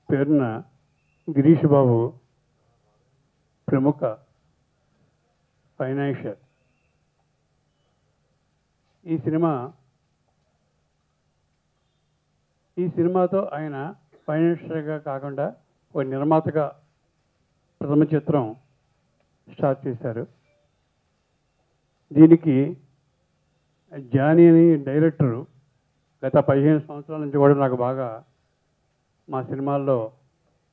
పేరున గిరీష్ బాబు ప్రముఖ ఫైనాన్షియర్. ఈ సినిమాతో ఆయన ఫైనాన్షియర్గా కాకుండా ఒక నిర్మాతగా ప్రథమ చిత్రం స్టార్ట్ చేశారు. దీనికి జానీ అని డైరెక్టరు గత 15 సంవత్సరాల నుంచి కూడా నాకు బాగా మా సినిమాల్లో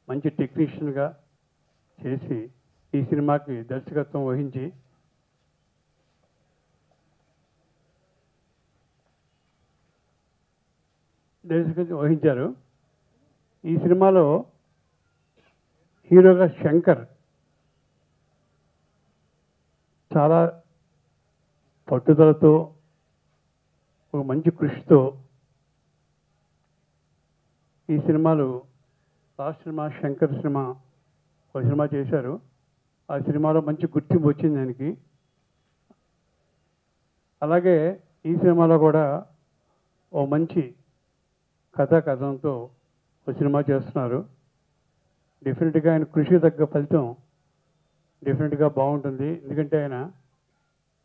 మంచి టెక్నీషియన్గా చేసి ఈ సినిమాకి దర్శకత్వం వహించారు. ఈ సినిమాలో హీరోగా శంకర్ చాలా పట్టుదలతో ఒక మంచి కృషితో ఈ సినిమాలు లాస్ట్ సినిమా శంకర్ సినిమా ఒక సినిమా చేశారు. ఆ సినిమాలో మంచి గుర్తింపు వచ్చింది దానికి. అలాగే ఈ సినిమాలో కూడా ఓ మంచి కథంతో ఒక సినిమా చేస్తున్నారు. డెఫినెట్గా ఆయన కృషి తగ్గ ఫలితం డెఫినెట్గా బాగుంటుంది. ఎందుకంటే ఆయన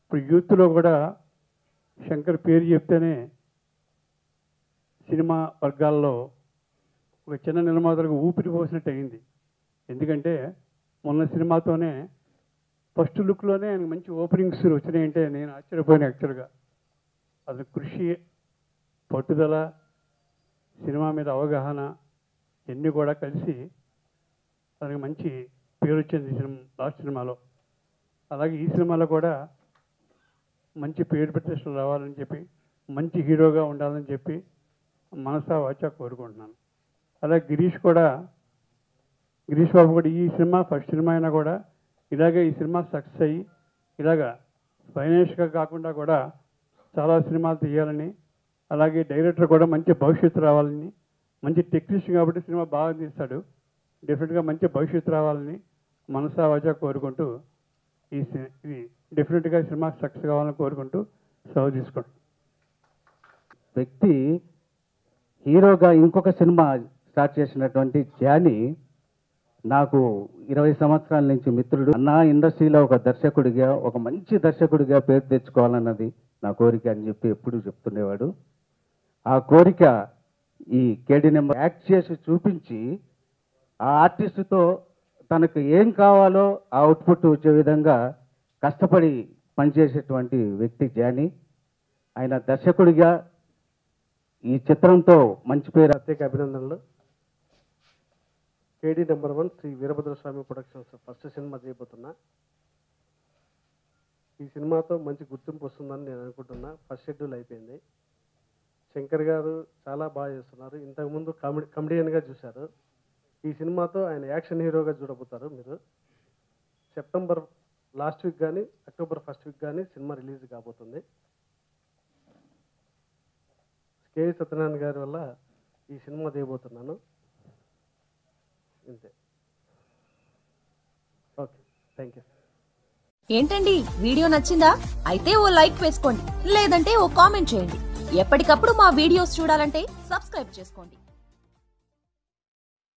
ఇప్పుడు యూత్లో కూడా శంకర్ పేరు చెప్తేనే సినిమా వర్గాల్లో ఒక చిన్న నిర్మాతలకు ఊపిరి పోసినట్టు అయింది. ఎందుకంటే మొన్న సినిమాతోనే ఫస్ట్ లుక్లోనే ఆయనకు మంచి ఓపెనింగ్స్ వచ్చినాయంటే నేను ఆశ్చర్యపోయాను. యాక్చువల్గా అతని కృషి, పట్టుదల, సినిమా మీద అవగాహన ఇవన్నీ కూడా కలిసి అతనికి మంచి పేరు వచ్చింది లాస్ట్ సినిమాలో. అలాగే ఈ సినిమాలో కూడా మంచి పేరు ప్రతిష్టలు రావాలని చెప్పి, మంచి హీరోగా ఉండాలని చెప్పి మనసా వాచా కోరుకుంటున్నాను. అలాగే గిరీష్ బాబు కూడా ఈ సినిమా ఫస్ట్ సినిమా అయినా కూడా ఇలాగే ఈ సినిమా సక్సెస్ అయ్యి ఇలాగా ఫైనాన్షియల్గా కాకుండా కూడా చాలా సినిమాలు తీయాలని, అలాగే డైరెక్టర్ కూడా మంచి భవిష్యత్తు రావాలని, మంచి టెక్నీషియన్ కాబట్టి సినిమా బాగా తీస్తాడు, డెఫినెట్గా మంచి భవిష్యత్తు రావాలని మనసా వాచా కోరుకుంటూ ఇది డెఫినెట్గా సినిమా సక్సెస్ కావాలని కోరుకుంటూ సెలవు తీసుకోండి. వ్యక్తి హీరోగా ఇంకొక సినిమా స్టార్ట్ చేసినటువంటి జానీ నాకు 20 సంవత్సరాల నుంచి మిత్రుడు. నా ఇండస్ట్రీలో ఒక దర్శకుడిగా, ఒక మంచి దర్శకుడిగా పేరు తెచ్చుకోవాలన్నది నా కోరిక అని చెప్పి ఎప్పుడూ చెప్తుండేవాడు. ఆ కోరిక ఈ కేడీ నెంబర్ యాక్ట్ చేసి చూపించి ఆ ఆర్టిస్టుతో తనకు ఏం కావాలో ఆ అవుట్పుట్ వచ్చే విధంగా కష్టపడి పనిచేసేటువంటి వ్యక్తి జానీ. ఆయన దర్శకుడిగా ఈ చిత్రంతో మంచి పేరు. ప్రత్యేక అభినందనలు. KD number 1 Shri Veerabhadraswamy productions first సినిమా చేయబోతున్నా. ఈ సినిమాతో మంచి గుర్తింపు వస్తుందని నేను అనుకుంటున్నా. ఫస్ట్ షెడ్యూల్ అయిపోయింది. శంకర్ గారు చాలా బాగా చేస్తున్నారు. ఇంతకుముందు కమెడియన్గా చూశారు. ఈ సినిమాతో ఆయన యాక్షన్ హీరోగా చూడబోతారు మీరు. సెప్టెంబర్ లాస్ట్ వీక్ కానీ అక్టోబర్ ఫస్ట్ వీక్ కానీ సినిమా రిలీజ్ కాబోతుంది. కే సత్యనారాయణ గారి వల్ల ఈ సినిమా తీయబోతున్నాను. ఇంతే. Okay, thank you. ఏంటండి, వీడియో నచ్చిందా? అయితే ఓ లైక్ వేసుకోండి, లేదంటే ఓ కామెంట్ చేయండి. ఎప్పటికప్పుడు మా వీడియోస్ చూడాలంటే సబ్స్క్రైబ్ చేసుకోండి.